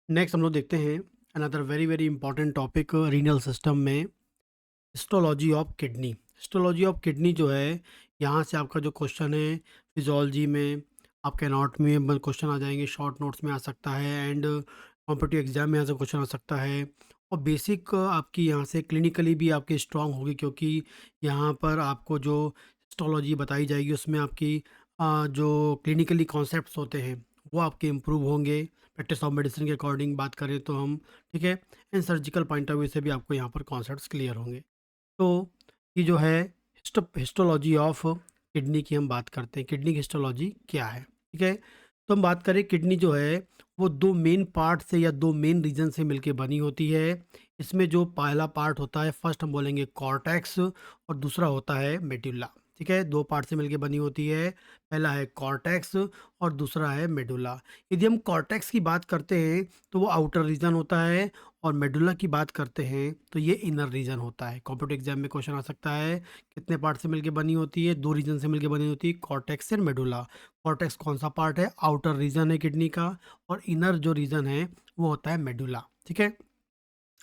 Next हम लोग देखते हैं another very very important topic renal system में histology of kidney. Histology of kidney जो है, यहाँ से आपका जो क्वेश्चन है फिजियोलॉजी में, आपके एनाटॉमी में क्वेश्चन आ जाएंगे, शॉर्ट नोट्स में आ सकता है एंड कॉम्पिटिटिव एग्जाम में यहाँ से क्वेश्चन आ सकता है। और बेसिक आपकी यहाँ से क्लिनिकली भी आपकी स्ट्रांग होगी, क्योंकि यहाँ पर आपको जो हिस्टोलॉजी बताई जाएगी उसमें आपकी जो क्लिनिकली कॉन्सेप्ट्स होते हैं वो आपके इम्प्रूव होंगे। प्रैक्टिस ऑफ मेडिसिन के अकॉर्डिंग बात करें तो हम, ठीक है, and surgical point of view से भी आपको यहाँ पर कॉन्सेप्ट्स क्लियर होंगे। तो ये जो है हिस्टोलॉजी ऑफ किडनी की हम बात करते हैं। किडनी की हिस्टोलॉजी क्या है, ठीक है। तो हम बात करें, किडनी जो है वो दो मेन पार्ट से या दो मेन रीजन से मिलके बनी होती है। इसमें जो पहला पार्ट होता है, फर्स्ट हम बोलेंगे कॉर्टेक्स, और दूसरा होता है मेडुला। ठीक है, दो पार्ट से मिलके बनी होती है। पहला है कॉर्टेक्स और दूसरा है मेडुला। यदि हम कॉर्टेक्स की बात करते हैं तो वो आउटर रीजन होता है, और मेडुला की बात करते हैं तो ये इनर रीजन होता है। कॉम्पिटिटिव एग्जाम में क्वेश्चन आ सकता है, कितने पार्ट से मिलकर बनी होती है? दो रीजन से मिलकर बनी होती है, कॉर्टेक्स एंड मेडुला। कॉर्टेक्स कौन सा पार्ट है? आउटर रीजन है किडनी का, और इनर जो रीजन है वो होता है मेडुला। ठीक है,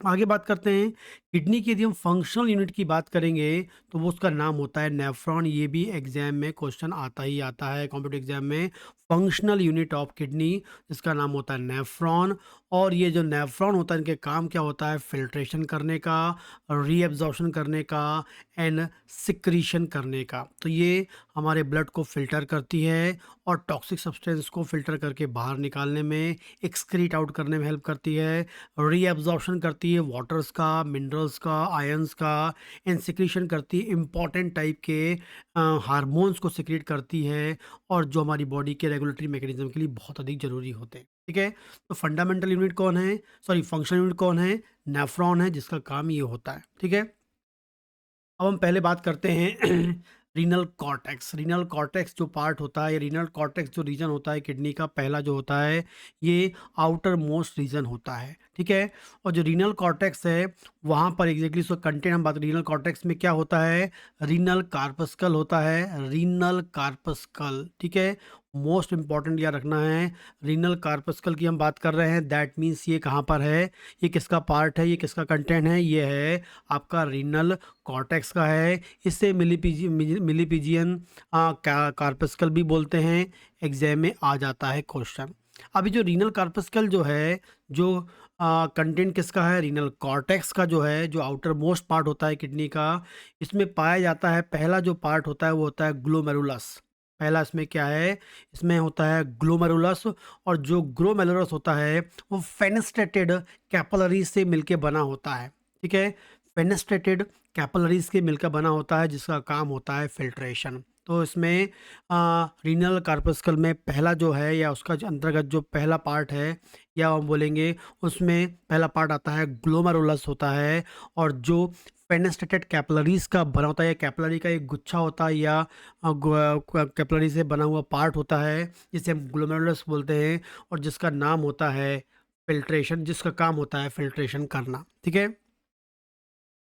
आगे बात करते हैं। किडनी की यदि हम फंक्शनल यूनिट की बात करेंगे तो वो उसका नाम होता है नेफ्रॉन। ये भी एग्जाम में क्वेश्चन आता ही आता है कॉम्पिटिटिव एग्जाम में। फंक्शनल यूनिट ऑफ किडनी जिसका नाम होता है नेफ्रॉन। और ये जो नेफ्रॉन होता है, इनके काम क्या होता है? फिल्ट्रेशन करने का, रीएब्जॉर्प्शन करने का एंड सिक्रीशन करने का। तो ये हमारे ब्लड को फिल्टर करती है और टॉक्सिक सब्सटेंस को फिल्टर करके बाहर निकालने में, एक्सक्रीट आउट करने में हेल्प करती है। रीअब्जॉर्प्शन करती है वाटर्स का, मिनरल्स का, आयंस का, एंड सिक्रीशन करती है इंपॉर्टेंट टाइप के हार्मोन्स को सिक्रीट करती है, और जो हमारी बॉडी के रेगुलेटरी मैकेनिज्म के लिए बहुत अधिक जरूरी होते हैं। ठीक है, तो फंडामेंटल यूनिट कौन है, सॉरी फंक्शनल यूनिट कौन है? नेफ्रॉन है, जिसका काम ये होता है। ठीक है, अब हम पहले बात करते हैं रीनल कॉर्टेक्स। रीनल कॉर्टेक्स जो पार्ट होता है, रीनल कॉर्टेक्स जो रीजन होता है किडनी का, पहला जो होता है ये आउटर मोस्ट रीजन होता है। ठीक है, और जो रीनल कॉर्टेक्स है वहाँ पर एग्जैक्टली उसका कंटेंट हम बात, रीनल कॉर्टेक्स में क्या होता है? रीनल कार्पस्कल होता है, रीनल कार्पस्कल। ठीक है, मोस्ट इंपॉर्टेंट याद रखना है, रीनल कार्पस्कल की हम बात कर रहे हैं। दैट मीन्स ये कहाँ पर है, ये किसका पार्ट है, ये किसका कंटेंट है? ये है आपका रीनल कॉर्टेक्स का है। इससे मिलीपीजियन कार्पस्कल भी बोलते हैं। एग्जाम में आ जाता है क्वेश्चन। अभी जो रीनल कार्पस्कल जो है, जो कंटेंट किसका है? रीनल कॉर्टेक्स का जो है, जो आउटर मोस्ट पार्ट होता है किडनी का, इसमें पाया जाता है। पहला जो पार्ट होता है वो होता है ग्लोमेरुलस। पहला इसमें क्या है? इसमें होता है ग्लोमेरुलस। और जो ग्लोमेरुलस होता है वो फेनेस्ट्रेटेड कैपिलरीज से मिलके बना होता है। ठीक है, फेनेस्ट्रेटेड कैपिलरीज के मिलकर बना होता है, जिसका काम होता है फिल्ट्रेशन। तो इसमें रीनल कार्पस्कल में पहला जो है, या उसका जो अंतर्गत जो पहला पार्ट है, या हम बोलेंगे उसमें पहला पार्ट आता है ग्लोमेरुलस होता है। और जो फेनेस्ट्रेटेड कैपिलरीज का बना होता है, या कैपिलरी का एक गुच्छा होता है, या कैपिलरी से बना हुआ पार्ट होता है, जिसे हम ग्लोमेरुलस बोलते हैं, और जिसका नाम होता है फिल्ट्रेशन, जिसका काम होता है फिल्ट्रेशन करना। ठीक है,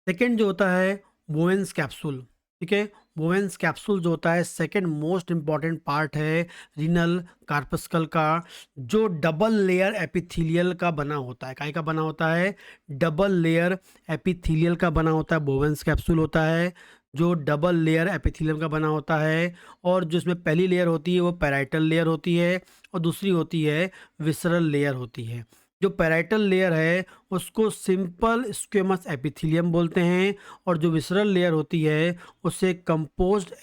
सेकेंड जो होता है बोवेंस कैप्सूल। ठीक है, बोवेंस कैप्सूल जो होता है सेकेंड मोस्ट इंपॉर्टेंट पार्ट है रीनल कार्पस्कल का, जो डबल लेयर एपिथेलियल का बना होता है। काय का बना होता है? डबल लेयर एपिथेलियल का बना होता है, बोवेंस कैप्सूल होता है जो डबल लेयर एपिथेलियम का बना होता है। और जो इसमें पहली लेयर होती है वो पैराइटल लेयर होती है, और दूसरी होती है विसरल लेयर होती है। जो पैराइटल लेयर है उसको सिंपल स्क्वेमस एपिथेलियम बोलते हैं, और जो विसरल लेयर होती है उससे कंपोज्ड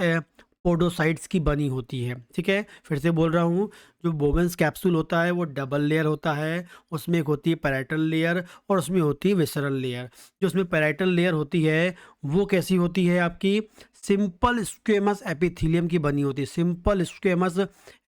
पोडोसाइट्स की बनी होती है। ठीक है, फिर से बोल रहा हूँ, जो बोवेंस कैप्सूल होता है वो डबल लेयर होता है, उसमें एक होती है पैराइटल लेयर और उसमें होती है विसरल लेयर। जो उसमें पैराइटल लेयर होती है वो कैसी होती है? आपकी सिंपल स्क्वेमस एपिथेलियम की बनी होती है, सिंपल स्क्वेमस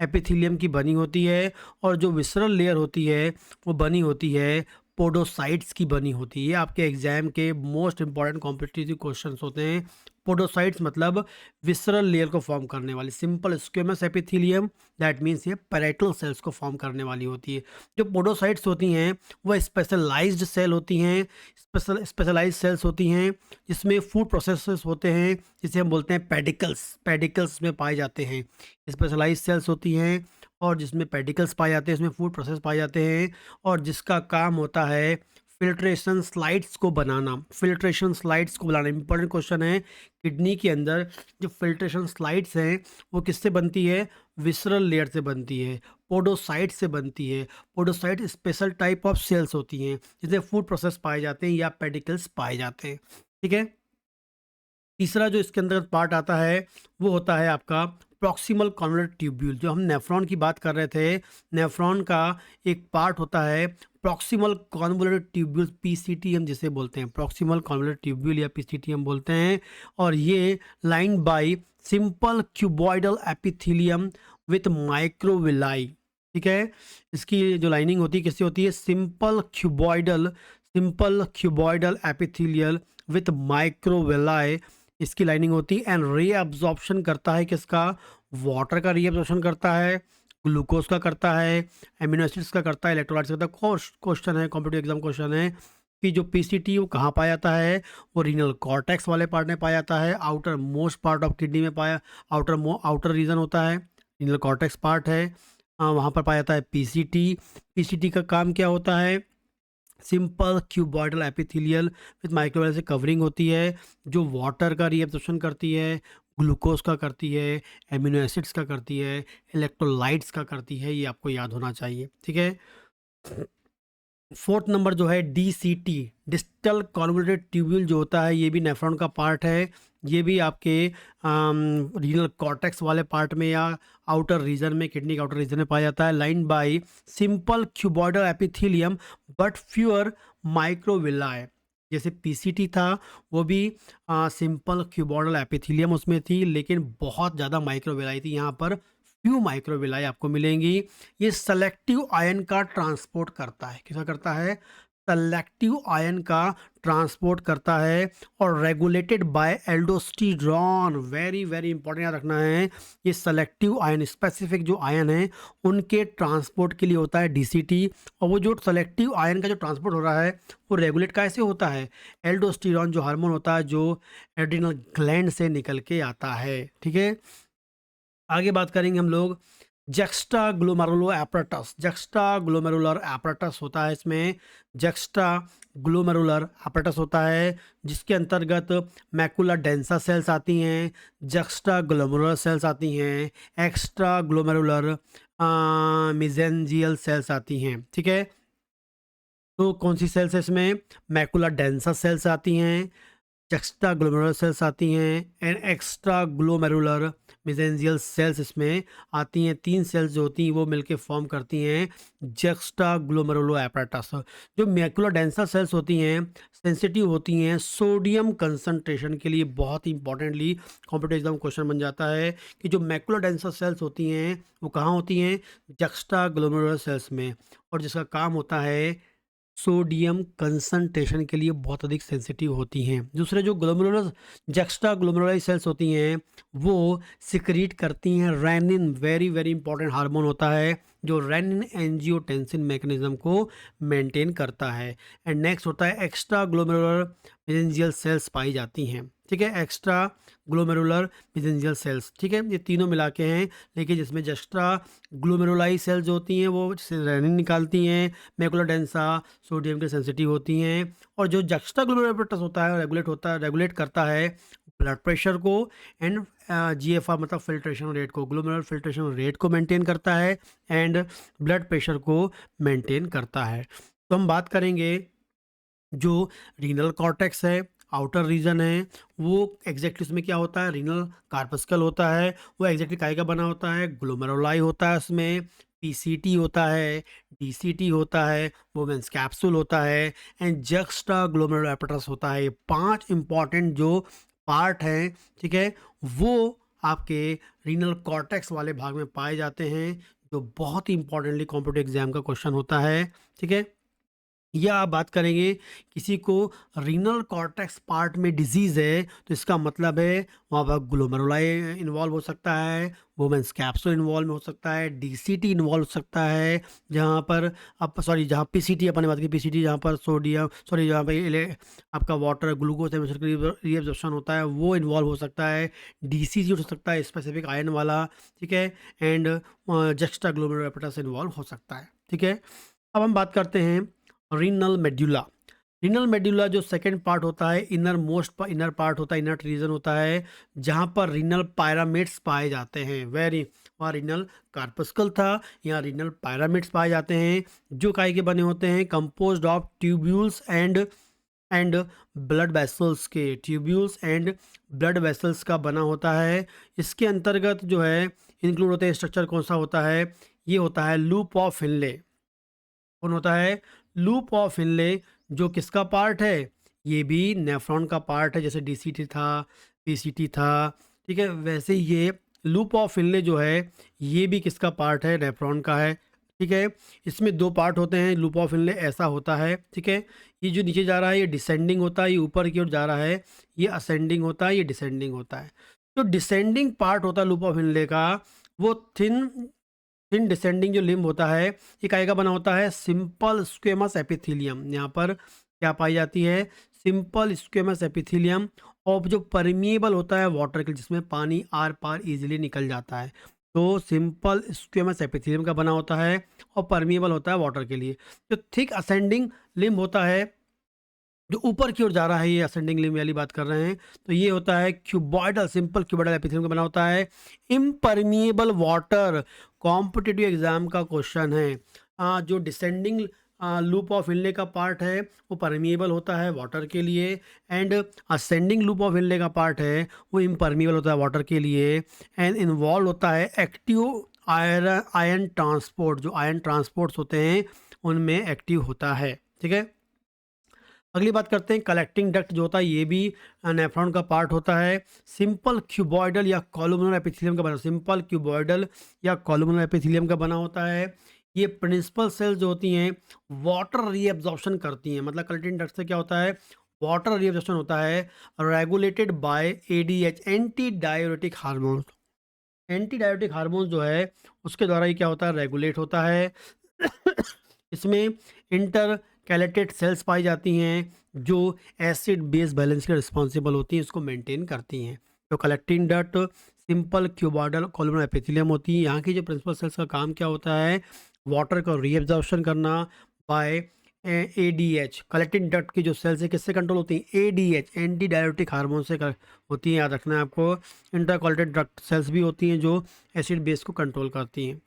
एपिथेलियम की बनी होती है। और जो विसरल लेयर होती है वो बनी होती है पोडोसाइट्स की बनी होती है। आपके एग्जाम के मोस्ट इंपॉर्टेंट कॉम्पिटिटिव क्वेश्चंस होते हैं। पोडोसाइट्स मतलब विसरल लेयर को फॉर्म करने वाली, simple squamous epithelium, that means ये पैराइटल सेल्स को फॉर्म करने वाली होती है। जो पोडोसाइट्स होती हैं वह स्पेशलाइज्ड सेल होती हैं, स्पेशलाइज्ड सेल्स होती हैं, जिसमें फूड प्रोसेसेस होते हैं, जिसे हम बोलते हैं पेडिकल्स। पेडिकल्स में पाए जाते हैं, स्पेशलाइज्ड सेल्स होती हैं। और जिसमें पेडिकल्स पाए जाते हैं, इसमें फूड प्रोसेस पाए जाते हैं, और जिसका काम होता है फिल्ट्रेशन स्लाइड्स को बनाना। फिल्ट्रेशन स्लाइड्स को बनाना इंपॉर्टेंट क्वेश्चन है। किडनी के अंदर जो फिल्ट्रेशन स्लाइड्स हैं वो किससे बनती है? विसरल लेयर से बनती है, पोडोसाइट से बनती है। Podocyte special type of cells होती हैं जिसमें फूड प्रोसेस पाए जाते हैं या पेडिकल्स पाए जाते हैं। ठीक है। तीसरा जो इसके अंदर पार्ट आता है वो होता है आपका प्रॉक्सिमल कॉन्वोल्यूटेड ट्यूब्यूल। जो हम नेफ्रॉन की बात कर रहे थे, नेफ्रॉन का एक पार्ट होता है प्रॉक्सिमल कॉन्वोल्यूटेड ट्यूब्यूल, पीसीटी हम जिसे बोलते हैं, प्रॉक्सिमल कॉन्वोल्यूटेड ट्यूब्यूल या पीसीटी हम बोलते हैं। और ये line by simple cuboidal epithelium with microvilli. ठीक है। इसकी जो लाइनिंग होती है किससे होती है? Simple cuboidal epithelial with microvilli इसकी लाइनिंग होती है। एंड री एब्जॉर्प्शन करता है किसका? वाटर का री एब्जॉर्प्शन करता है, ग्लूकोज का करता है, एमिनो एसिड्स का करता है, इलेक्ट्रोलाइट्स का करता है। क्वेश्चन है, कॉम्पिटिटिव एग्जाम क्वेश्चन है कि जो पीसीटी वो कहाँ पाया जाता है? वो रीनल कॉर्टेक्स वाले पार्ट में पाया जाता है, outer most part of kidney में पाया, आउटर रीजन होता है, रीनल कॉर्टेक्स पार्ट है, वहाँ पर पाया जाता है पीसीटी। पीसीटी का काम क्या होता है? Simple cuboidal epithelial with microwell से कवरिंग होती है, जो वाटर का रीएब्जॉर्प्शन करती है, ग्लूकोज का करती है, एमिनो एसिड्स का करती है, इलेक्ट्रोलाइट्स का करती है। ये आपको याद होना चाहिए। ठीक है। फोर्थ नंबर जो है डीसीटी, डिस्टल कॉन्वोल्यूटेड ट्यूब्यूल जो होता है, ये भी नेफ्रॉन का पार्ट है। ये भी आपके रीनल कॉर्टेक्स वाले पार्ट में या आउटर रीजन में, किडनी के आउटर रीजन में पाया जाता है। Line by simple cuboidal epithelium but fewer microvilli. जैसे पीसीटी था वो भी सिंपल क्यूबॉइडल एपिथेलियम उसमें थी, लेकिन बहुत ज़्यादा माइक्रोविलाई थी। यहाँ पर फ्यू माइक्रोविलाई आपको मिलेंगी। ये सेलेक्टिव आयन का ट्रांसपोर्ट करता है। किसका करता है? सेलेक्टिव आयन का ट्रांसपोर्ट करता है और regulated by aldosterone. Very very important याद रखना है, ये सेलेक्टिव आयन, स्पेसिफिक जो आयन है उनके ट्रांसपोर्ट के लिए होता है डीसीटी। और वो जो सेलेक्टिव आयन का जो ट्रांसपोर्ट हो रहा है वो रेगुलेट कैसे होता है? एल्डोस्टेरोन जो हार्मोन होता है जो एड्रिनल ग्लैंड से निकल के आता है। ठीक है। आगे बात करेंगे हम लोग juxta glomerular apparatus. Juxta glomerular apparatus होता है इसमें, जक्स्टा ग्लोमेरुलर एपरेटस होता है जिसके अंतर्गत मैकुला डेंसा सेल्स आती हैं, जक्स्टा ग्लोमेरुलर सेल्स आती हैं, एक्स्ट्रा ग्लोमेरुलर मिजेंजियल सेल्स आती हैं। ठीक है। तो कौन सी सेल्स है इसमें? मैकुला डेंसा सेल्स आती हैं, एक्स्ट्रा ग्लोमेरुलर सेल्स आती हैं, एंड एक्स्ट्रा ग्लोमेरुलर मिजेंजियल सेल्स इसमें आती हैं। तीन सेल्स जो होती हैं वो मिलके फॉर्म करती हैं जक्स्टा ग्लोमेरुलर एपरेटस। जो मैकुला डेंसा सेल्स होती हैं सेंसिटिव होती हैं सोडियम कंसंट्रेशन के लिए। बहुत ही इंपॉर्टेंटली कॉम्पिटिटिव एग्जाम क्वेश्चन बन जाता है कि जो मैकुला डेंसा सेल्स होती हैं वो कहाँ होती हैं? जक्स्टा ग्लोमेरुलर सेल्स में, और जिसका काम होता है सोडियम कंसंट्रेशन के लिए बहुत अधिक सेंसिटिव होती हैं। दूसरे जो ग्लोमेरुलर जक्स्टा ग्लोमेरुलर सेल्स होती हैं वो सिक्रीट करती हैं renin. Very very important hormone होता है जो रेनिन एंजियोटेंसिन मैकेनिज्म को मेंटेन करता है। एंड नेक्स्ट होता है एक्स्ट्रा ग्लोमेरुलर मेसेंजियल सेल्स पाई जाती हैं। ठीक है। Extra glomerular mesangial cells. ठीक है। ये तीनों मिला के हैं, लेकिन जिसमें जस्ट्रा ग्लोमेरुलाई सेल्स जो होती हैं वो रेनिन निकालती हैं, मैकुला डेंसा सोडियम के सेंसिटिव होती हैं, और जो जक्स्टा ग्लोमेरुलर एपरेटस होता है रेगुलेट करता है ब्लड प्रेशर को एंड जीएफआर मतलब फिल्ट्रेशन रेट को, ग्लोमेरुलर फिल्ट्रेशन रेट को मेंटेन करता है एंड ब्लड प्रेशर को मेंटेन करता है। तो हम बात करेंगे जो रीनल कॉर्टेक्स है, आउटर रीजन है, वो एग्जैक्टली उसमें क्या होता है? रीनल कार्पस्कल होता है। वो एग्जैक्टली काय का बना होता है? ग्लोमेरुलाई होता है उसमें, पीसीटी होता है, डीसीटी होता है, वुमेन्स कैप्सूल होता है, एंड जक्स्टा ग्लोमेरुलर एपरेटस होता है। ये 5 इंपॉर्टेंट जो पार्ट हैं, ठीक है, वो आपके रीनल कॉर्टेक्स वाले भाग में पाए जाते हैं, जो बहुत ही इंपॉर्टेंटली कॉम्पिटिटिव एग्जाम का क्वेश्चन होता है। ठीक है। या आप बात करेंगे किसी को रीनल कॉर्टेक्स पार्ट में डिजीज़ है, तो इसका मतलब है वहाँ पर ग्लोमेरुलाई इन्वॉल्व हो सकता है, वुमेन्स कैप्सुल इन्वॉल्व हो सकता है, डीसीटी इन्वॉल्व हो सकता है, जहाँ पर आप सॉरी जहाँ पीसीटी अपन ने बात की, पीसीटी जहाँ पर सोडियम सॉरी जहाँ पे आपका वाटर ग्लूकोज रीअब्जॉर्प्शन होता है वो इन्वॉल्व हो सकता है, डीसीजी हो सकता है स्पेसिफिक आयन वाला, ठीक है, एंड जस्टा ग्लोमेरुलर इन्वॉल्व हो सकता है, ठीक है। अब हम बात करते हैं रीनल मेड्यूला। रीनल मेड्यूला जो सेकंड पार्ट होता है, इनर पार्ट होता है, इनर रीजन होता है, जहाँ पर रीनल पायरामिड्स पाए जाते हैं। वहाँ रीनल कार्पस्कल था, यहाँ रीनल पायरामिड्स पाए जाते हैं, जो काय के बने होते हैं, composed of tubules and blood vessels के, ट्यूब्यूल्स एंड ब्लड वेसल्स का बना होता है। इसके अंतर्गत जो है इंक्लूड होते हैं, स्ट्रक्चर कौन सा होता है, ये होता है लूप ऑफ फिनले। कौन होता है? लूप ऑफ फिनले, जो किसका पार्ट है? ये भी नेफ्रॉन का पार्ट है, जैसे डीसीटी था, पीसीटी था, ठीक है, वैसे ही ये लूप ऑफ फिनले जो है ये भी किसका पार्ट है? नेफ्रॉन का है, ठीक है। इसमें दो पार्ट होते हैं, लूप ऑफ फिनले ऐसा होता है, ठीक है। ये जो नीचे जा रहा है ये डिसेंडिंग होता है, ये ऊपर की ओर जा रहा है ये असेंडिंग होता है, ये डिसेंडिंग होता है। तो डिसेंडिंग पार्ट होता है लूप ऑफ फिनले का, वो थिन डिसेंडिंग जो लिम्ब होता है ये काय का बना होता है? Simple squamous epithelium. यहाँ पर क्या पाई जाती है? सिंपल स्क्वेमस एपिथेलियम, और जो परमिएबल होता है वाटर के, जिसमें पानी आर पार इजीली निकल जाता है, तो सिंपल स्क्वेमस एपिथेलियम का बना होता है और परमिएबल होता है वाटर के लिए। जो थिक असेंडिंग लिम्ब होता है, जो ऊपर की ओर जा रहा है, ये असेंडिंग लिम्ब वाली बात कर रहे हैं, तो ये होता है क्यूबॉइडल, सिंपल क्यूबॉइडल एपिथेलियम का बना होता है, इम्परमिएबल वाटर। कॉम्पिटिटिव एग्जाम का क्वेश्चन है। जो डिसेंडिंग लूप ऑफ इनले का पार्ट है वो परमिएबल होता है वाटर के लिए, एंड असेंडिंग लूप ऑफ इनले का पार्ट है वो इम्परमिएबल होता है वाटर के लिए, एंड इन्वॉल्व होता है एक्टिव आयन ट्रांसपोर्ट। जो आयन ट्रांसपोर्ट्स होते हैं उनमें एक्टिव होता है, ठीक है। अगली बात करते हैं कलेक्टिंग डक्ट जो होता है, ये भी नेफ्रॉन का पार्ट होता है। सिंपल क्यूबॉइडल या कॉलुमनर एपिथेलियम का बना, सिंपल क्यूबॉइडल या कॉलुमनर एपिथेलियम का बना होता है। ये प्रिंसिपल सेल्स जो होती हैं वाटर रीअब्जॉर्प्शन करती हैं, मतलब कलेक्टिंग डक्ट से क्या होता है? वाटर रीअब्जॉर्प्शन होता है, regulated by ADH, anti diuretic hormone. Anti diuretic hormone जो है उसके द्वारा ये क्या होता है? रेगुलेट होता है। इसमें इंटर कैलेटेड सेल्स पाई जाती हैं जो एसिड बेस बैलेंस के रिस्पॉन्सिबल होती हैं, इसको मेंटेन करती हैं। तो collecting duct simple cuboidal columnar epithelium होती है। यहाँ की जो प्रिंसिपल सेल्स का काम क्या होता है? वाटर का रीअब्जॉर्प्शन करना बाय एडीएच। कलेक्टिंग डक्ट की जो सेल्स है किससे कंट्रोल होती हैं? एडीएच, एंटी डायूरेटिक हार्मोन से होती हैं, याद रखना है आपको। इंटरकॉलेटेड डक्ट सेल्स भी होती हैं जो एसिड बेस को कंट्रोल करती हैं,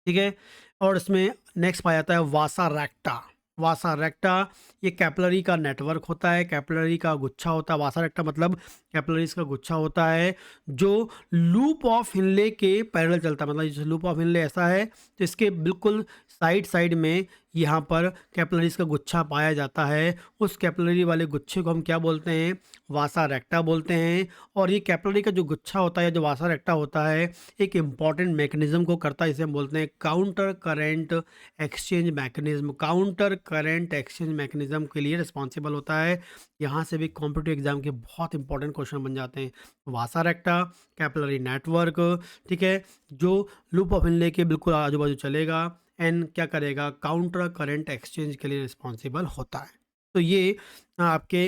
ठीक है। और इसमें नेक्स्ट पाया जाता है वासा रेक्टा। वासा रेक्टा ये कैपिलरी का नेटवर्क होता है, कैपिलरी का गुच्छा होता है। वासा रेक्टा मतलब कैपिलरीज का गुच्छा होता है जो लूप ऑफ हिनले के पैरेलल चलता है। मतलब जैसे लूप ऑफ हिनले ऐसा है तो इसके बिल्कुल साइड में यहाँ पर कैपिलरीज का गुच्छा पाया जाता है। उस कैपिलरी वाले गुच्छे को हम क्या बोलते हैं? वासा रेक्टा बोलते हैं। और ये कैपिलरी का जो गुच्छा होता है, जो वासा रेक्टा होता है, एक इम्पॉर्टेंट मैकेनिज्म को करता है, इसे हम बोलते हैं counter current exchange mechanism. Counter current exchange mechanism के लिए रिस्पॉन्सिबल होता है। यहाँ से भी कॉम्पिटिटिव एग्जाम के बहुत इंपॉर्टेंट क्वेश्चन बन जाते हैं। वासा रेक्टा कैपिलरी नेटवर्क, ठीक है, जो लूप ऑफ इनले के बिल्कुल आजू बाजू चलेगा एंड क्या करेगा? काउंटर करंट एक्सचेंज के लिए रिस्पॉन्सिबल होता है। तो ये आपके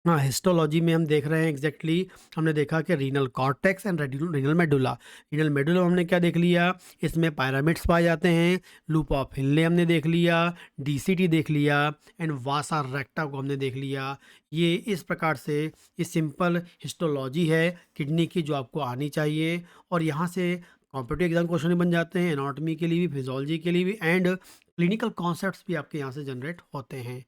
हिस्टोलॉजी में हम देख रहे हैं एग्जैक्टली। हमने देखा कि renal cortex and renal medulla. Renal medulla हमने क्या देख लिया? इसमें पायरामिड्स पाए जाते हैं। लूप ऑफ हिनले हमने देख लिया, डीसीटी देख लिया, एंड वासा रेक्टा को हमने देख लिया। ये इस प्रकार से ये सिंपल हिस्टोलॉजी है किडनी की जो आपको आनी चाहिए, और यहाँ से कॉम्पिटिटिव एग्जाम क्वेश्चन भी बन जाते हैं, एनाटॉमी के लिए भी, फिजियोलॉजी के लिए भी, एंड क्लिनिकल कॉन्सेप्ट्स भी आपके यहाँ से जनरेट होते हैं।